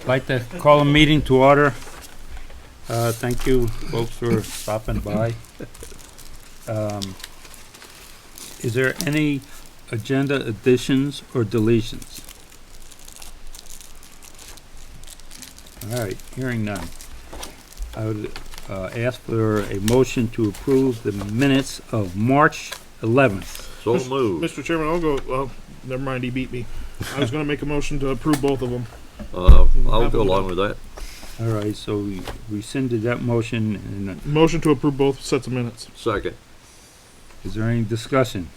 like to call a meeting to order. Thank you, folks, for stopping by. Is there any agenda additions or deletions? All right, hearing none. I would ask for a motion to approve the minutes of March 11th. So moved. Mr. Chairman, I'll go, well, never mind, he beat me. I was gonna make a motion to approve both of them. I'll go along with that. All right, so we rescinded that motion, and Motion to approve both sets of minutes. Second. is there any discussion?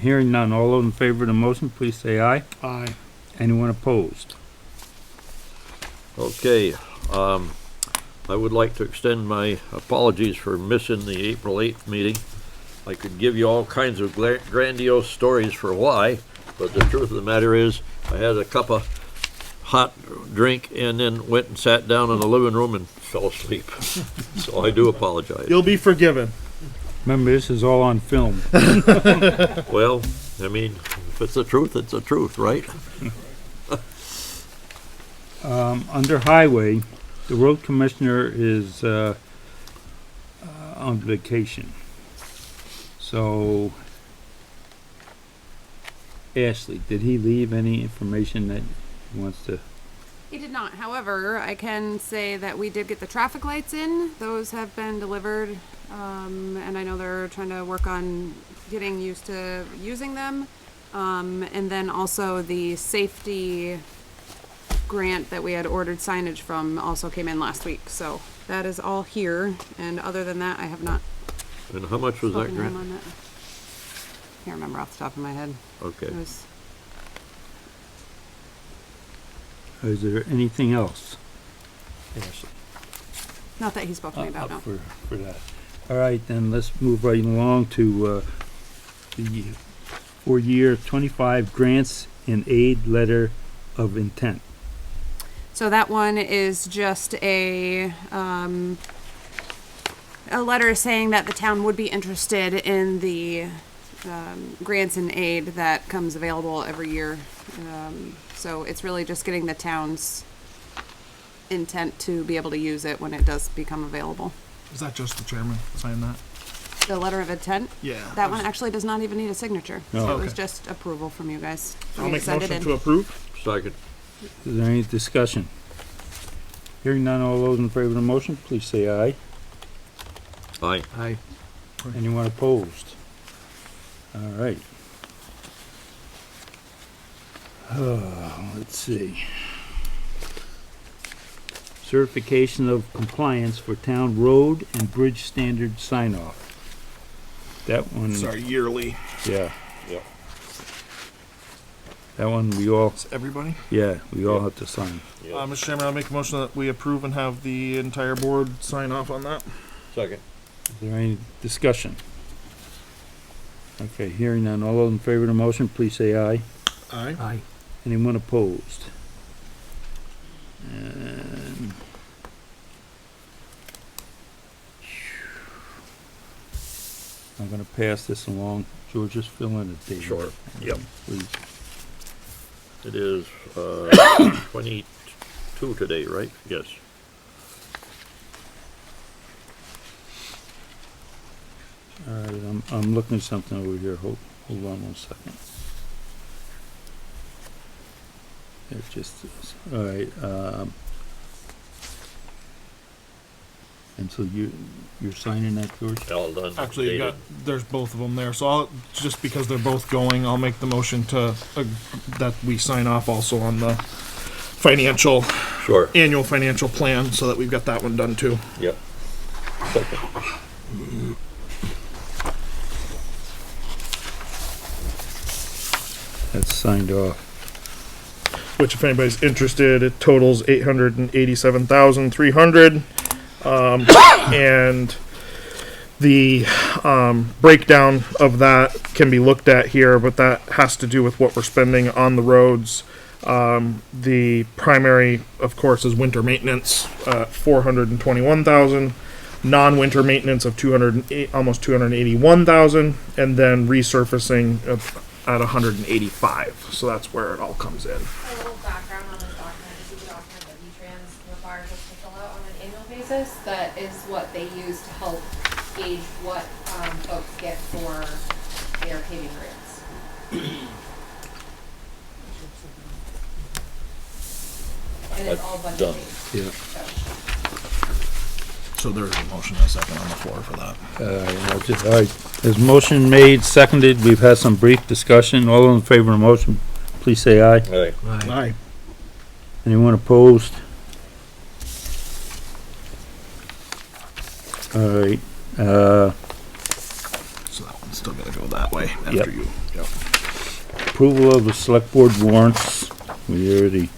Hearing none, all those in favor of the motion, please say aye. Aye. Anyone opposed? Okay, I would like to extend my apologies for missing the April 8th meeting. I could give you all kinds of grandiose stories for why, but the truth of the matter is, I had a cup of hot drink and then went and sat down in the living room and fell asleep. So I do apologize. You'll be forgiven. Remember, this is all on film. Well, I mean, if it's the truth, it's the truth, right? Under highway, the road commissioner is on vacation. So, Ashley, did he leave any information that he wants to? He did not. However, I can say that we did get the traffic lights in. Those have been delivered. And I know they're trying to work on getting used to using them. And then also the safety grant that we had ordered signage from also came in last week. So that is all here. And other than that, I have not And how much was that spoken to him grant? on that. Can't remember off the top of my head. Okay. It was Is there anything else? Ashley? not that he spoke to me about, no. For that. All right, then let's move right along to the for-year 25 grants and aid letter of intent. So that one is just a letter saying that the town would be interested in the grants and aid that comes available every year. So it's really just getting the town's intent to be able to use it when it does become available. Is that just the chairman sign that? The letter of intent, Yeah. that one actually does not even need a signature. No. So it was Okay. just approval from you guys. I'll We make a send it motion in. to approve. Second. Is there any discussion? Hearing none, all those in favor of the motion, please say aye. Aye. Aye. Anyone opposed? All right. Let's see. Certification of compliance for town road and bridge standard sign-off. That one. Sorry, yearly. Yeah. Yeah. That one we all, It's everybody. yeah, we all have to sign. Mr. Chairman, I'll make a motion that we approve and have the entire board sign off on that. Second. Is there any discussion? Okay, hearing none, all those in favor of the motion, please say aye. Aye. Aye. Anyone opposed? And I'm gonna pass this along. George, just fill in the date. Sure. Yep. Please. It is 22 today, right? Yes. All right, I'm looking at something over here. Hold on 1 second. It just is. All right, and so you're signing that, George? All done. Actually, you Dated. got, there's both of them there. So I'll, just because they're both going, I'll make the motion to, that we sign off also on the financial, Sure. annual financial plan, so that we've got that one done too. Yep. Second. That's signed off. Which, if anybody's interested, it totals 887,300. And the breakdown of that can be looked at here, but that has to do with what we're spending on the roads. The primary, of course, is winter maintenance, 421,000. Non-winter maintenance of 208, almost 281,000, and then resurfacing at 185. So that's where it all comes in. A little background on this document. requires us to fill out on an annual basis. That is what they use to help gauge what folks get for their paving rates. And it's all budget Done. based. Yeah. So there's a motion and a second on the floor for that. All right, there's motion made, seconded, we've had some brief discussion, all in favor of the motion, please say aye. All right. Aye. Anyone opposed? All right, So that one's still gonna go that way Yep. after you. Yep. approval of the select board warrants, we already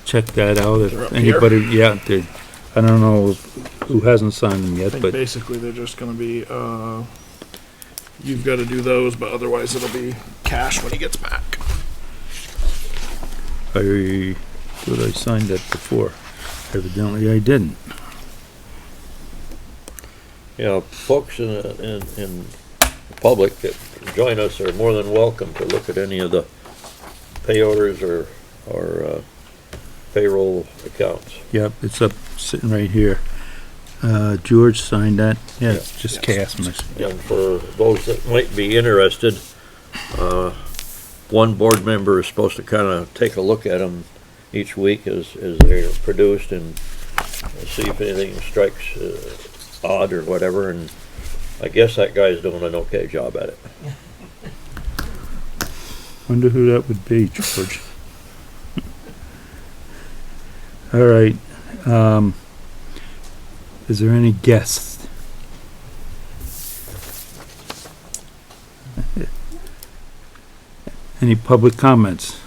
checked that out, They're if up here. anybody, yeah, I don't know who hasn't signed them I yet, think but, basically they're just gonna be, you've gotta do those, but otherwise it'll be cash when he gets back. I thought I signed that before, evidently I didn't. You know, folks in the public that join us are more than welcome to look at any of the pay orders or payroll accounts. Yep, it's up, sitting right here. George signed that, yeah, Yeah. it's just Yes. cast miss. And for those that might be interested, one board member is supposed to kind of take a look at them each week as they're produced and see if anything strikes odd or whatever, and I guess that guy's doing an okay job at it. Wonder who that would be, George. All right, is there any guests? Any public comments?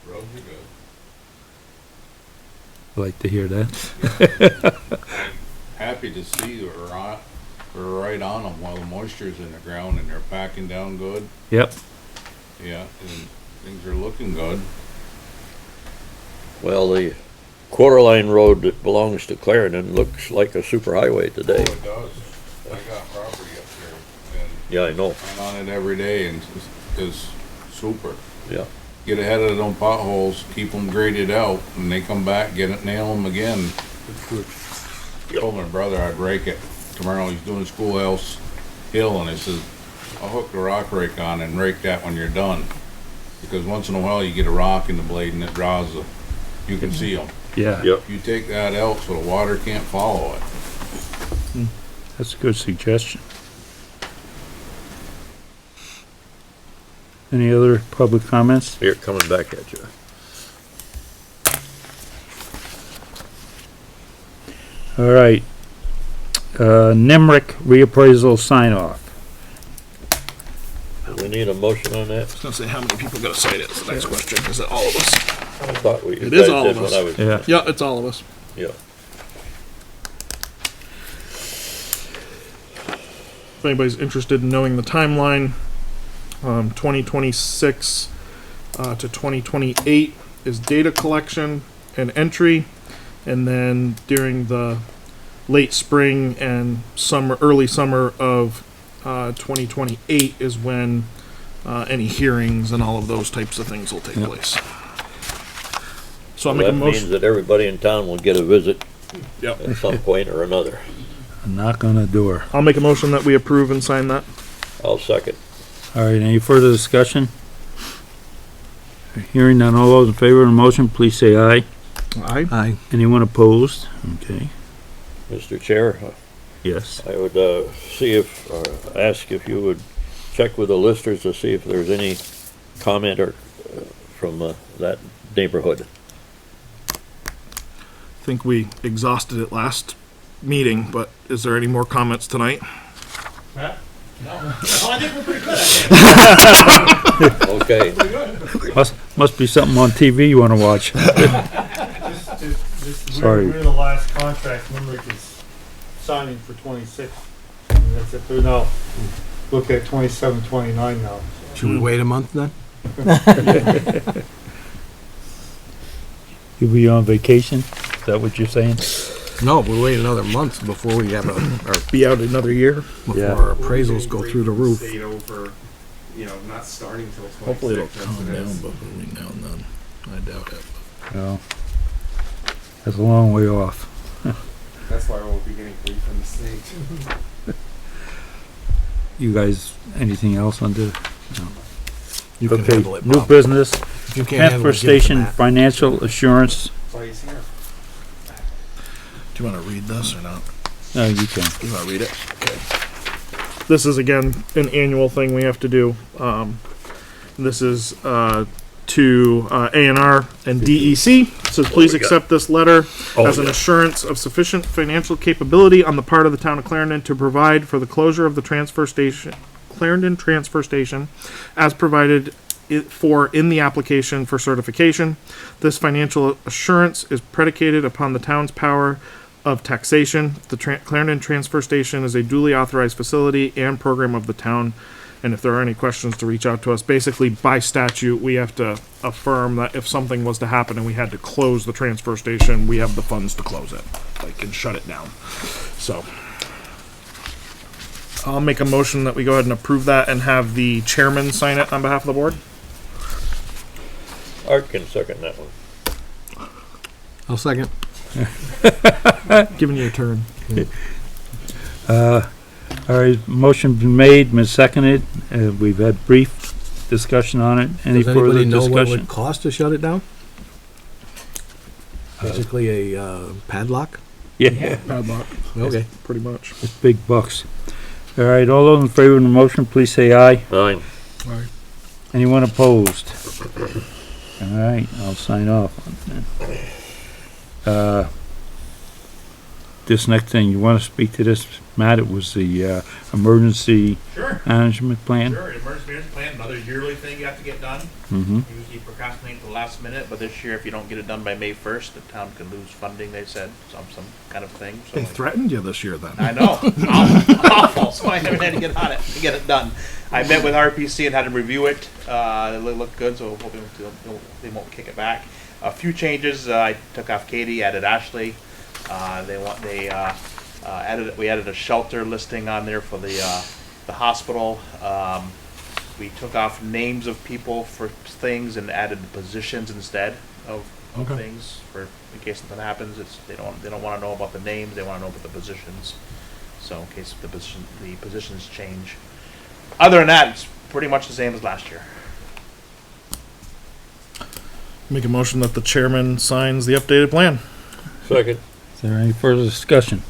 Roads are good. I'd like to hear that. Happy to see we're right on them while the moisture's in the ground and they're packing down good. Yep, Yeah, and things are looking good. Well, the Quarterline Road that belongs to Clarendon looks like a superhighway Oh, today. it does. I got property up there and Yeah, I know, I'm on it every day and it's super. yeah. Get ahead of them potholes, keep them graded out, and they come back, nail them again. Told my brother I'd rake it tomorrow. He's doing Schoolhouse Hill, and I says, I'll hook the rock rake on and rake that when you're done. Because once in a while you get a rock in the blade and it draws you can see them. yeah, Yep. You take that out so the water can't follow it. that's a good suggestion. Any other public comments? Here, coming back at you. All right, NEMRC reappraisal sign off. Do we need a motion on that? I was gonna say, how many people gotta cite it is the next question. Is it all of us? I thought you It is guys all did of when us. I was- Yeah. Yeah, it's all of us. Yeah. If anybody's interested in knowing the timeline, 2026 to 2028 is data collection and entry, and then during the late spring and early summer of 2028 is when any hearings and all of those types of things will take Yep. place. So I'll Well, make a that means motion. that everybody in town will get a visit Yep. at some point or another. A knock on the door. I'll make a motion that we approve and sign that. I'll second. All right, any further discussion? Hearing none, all those in favor of the motion, please say aye. Aye. Anyone opposed? Okay, Mr. Chair, yes. I would ask if you would check with the listers to see if there's any comment or from that neighborhood. I think we exhausted it last meeting, but is there any more comments tonight? Okay, Must be something on TV you wanna watch. Sorry. We're the last contract NEMRC is signing for 26. And that's it. They're now look at 27, 29 now. Should we wait a month then? You'll be on vacation? Is that what you're saying? No, we'll wait another month before we have our Be out another year? before Yeah. our appraisals go through the roof. Stayed over, not starting till 26. Hopefully it'll that's calm what it down is. between now and then. I doubt it. No. That's a long way off. That's why we'll be getting grief from the state. You guys, anything else under? No. You can Okay, handle it, new Bob. business, If you can't transfer handle it, give it to station Matt. financial assurance. That's why he's here. Do you want to read this or not? No, you can. You want to read it? Okay. This is again an annual thing we have to do. This is to A&R and DEC. It says, please accept this letter as an assurance of sufficient financial capability on the part of the town of Clarendon to provide for the closure of the transfer station, Clarendon Transfer Station, as provided for in the application for certification. This financial assurance is predicated upon the town's power of taxation. The Clarendon Transfer Station is a duly authorized facility and program of the town. And if there are any questions, to reach out to us. Basically, by statute, we have to affirm that if something was to happen and we had to close the transfer station, we have the funds to close it, like, and shut it down. So, I'll make a motion that we go ahead and approve that and have the chairman sign it on behalf of the board. Art can second that one. I'll second. Giving you a turn. All right, motion been made, been seconded. We've had brief discussion on it. Any Does further anybody know what it discussion? would cost to shut it down? Basically a padlock? Yeah, Padlock, Okay. pretty much. it's big bucks. All right, all those in favor of the motion, please say aye. Aye. Anyone opposed? All right, I'll sign off on that. This next thing, you want to speak to this, Matt? It was the emergency Sure, management plan. sure. Emergency management plan, another yearly thing you have to get done. Mm-hmm. Usually you procrastinate to the last minute, but this year, if you don't get it done by May 1st, the town could lose funding, they said, some kind of thing. So They threatened you this year then. I know, awful, so I never had to get on it, to get it done. I met with RPC and had them review it, it looked good, so hoping they won't kick it back. A few changes, I took off Katie, added Ashley. We added a shelter listing on there for the hospital. We took off names of people for things and added positions instead of things for in case something happens. They don't want to know about the names. They want to know about the positions. So in case the positions change. Other than that, it's pretty much the same as last year. Make a motion that the chairman signs the updated plan. Second. Is there any further discussion?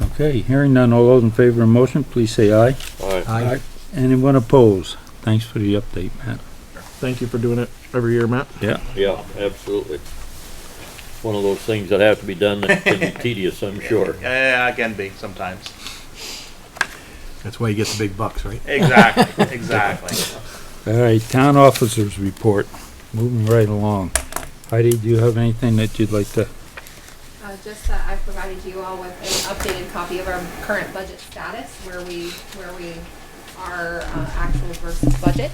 Okay, hearing none, all those in favor of the motion, please say aye. Aye. Anyone opposed? Thanks for the update, Matt. Thank you for doing it every year, Matt. Yeah. Yeah, absolutely. One of those things that have to be done that can be tedious, I'm sure. Yeah, it can be sometimes. That's why you get the big bucks, right? Exactly, exactly. All right, town officers report. Moving right along. Heidi, do you have anything that you'd like to? Just that I've provided you all with an updated copy of our current budget status, where we are actual versus budget.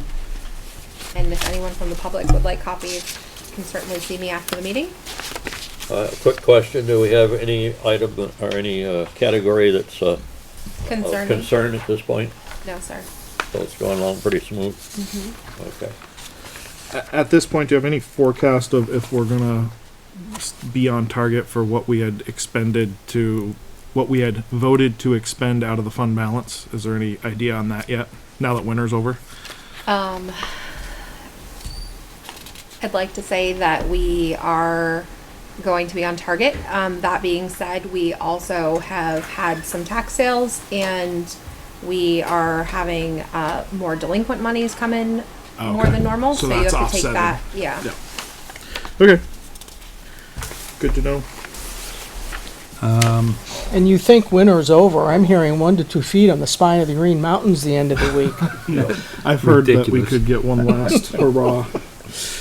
And if anyone from the public would like copies, can certainly see me after the meeting. Quick question, do we have any item or any category that's of Concerning? concern at this point? No, sir. So it's going along pretty smooth? Okay. At this point, do you have any forecast of if we're gonna be on target for what we had voted to expend out of the fund balance? Is there any idea on that yet, now that winter's over? I'd like to say that we are going to be on target. That being said, we also have had some tax sales, and we are having more delinquent monies come in more than normal. So So you that's have to take offsetting. that. Yeah. Okay. Good to know. And you think winter's over. I'm hearing 1 to 2 feet on the spine of the Green Mountains the end of the week. I've heard that we Ridiculous. could get one last hurrah.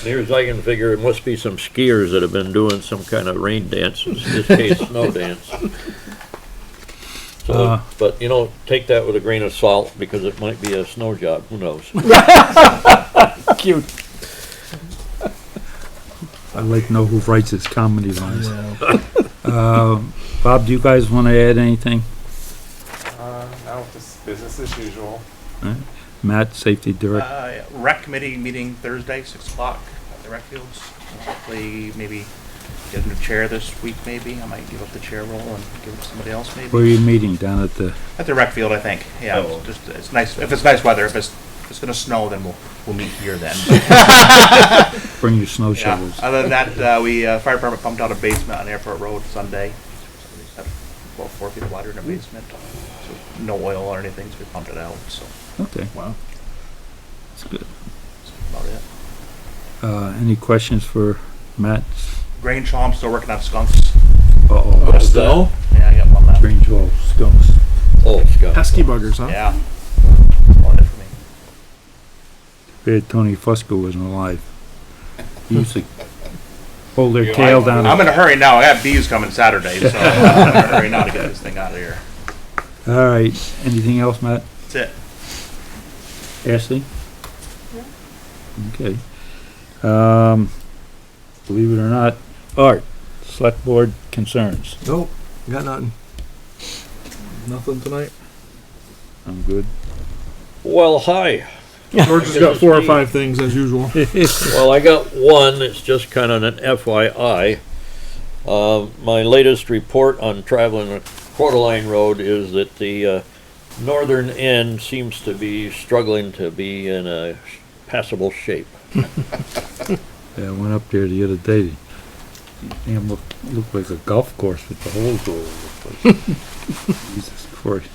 Near as I can figure, it must be some skiers that have been doing some kind of rain dance, in this case, snow dance. So, but take that with a grain of salt, because it might be a snow job, who knows? Cute. I'd like to know who writes his comedy lines. Bob, do you guys want to add anything? No, just business as usual. Matt, safety director. Rec committee meeting Thursday, 6 o'clock at the rec fields. Hopefully, maybe Get a new chair this week, maybe. I might give up the chair role and give it to somebody else, maybe. Where are you meeting? Down at the, At the rec field, I think. Yeah, Oh. just it's nice. If it's nice weather, if it's gonna snow, then we'll meet here then. bring your snow Yeah. shovels. Other than that, we fire department pumped out a basement on Airport Road Sunday. About 4 feet of water in the basement. So no oil or anything, so we pumped it out. So Okay. Wow. That's good. that's about it. Any questions for Matt? Grange Hall, I'm still working on skunks. Uh-oh. What's Still? Yeah, I got one left. Grange Hall skunks. Oh, Scott. Pesky buggers, huh? Yeah. About it for me. Bad Tony Fusco wasn't alive. He used to hold their You tail like- down. I'm in a hurry now. I got bees coming Saturday, so I'm in a hurry now to get this thing out of here. All right. Anything else, Matt? That's it. Ashley? Okay. Believe it or not, Art, select board concerns. Nope, got nothing. Nothing tonight. I'm good. Well, hi. George has got 4 or 5 things as usual. Well, I got one. It's just kind of an FYI. My latest report on traveling Quarter Line Road is that the northern end seems to be struggling to be in a passable shape. Yeah, I went up there the other day. Damn, looked like a golf course with the holes all over the place. Jesus Christ.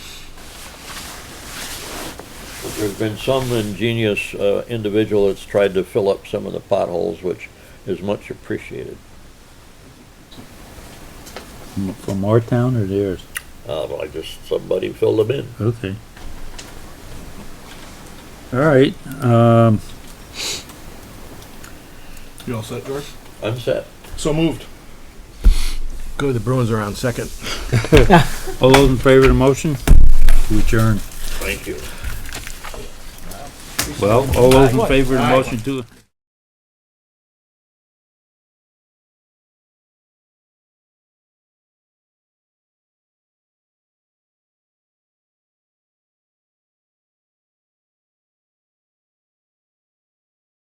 There's been some ingenious individual that's tried to fill up some of the potholes, which is much appreciated. From our town or theirs? Well, somebody filled them in. Okay. All right. You all set, George? I'm set. So moved. Good, the Bruins are on second. All those in favor of the motion? To adjourn. Thank you. Well, all those in favor of the motion to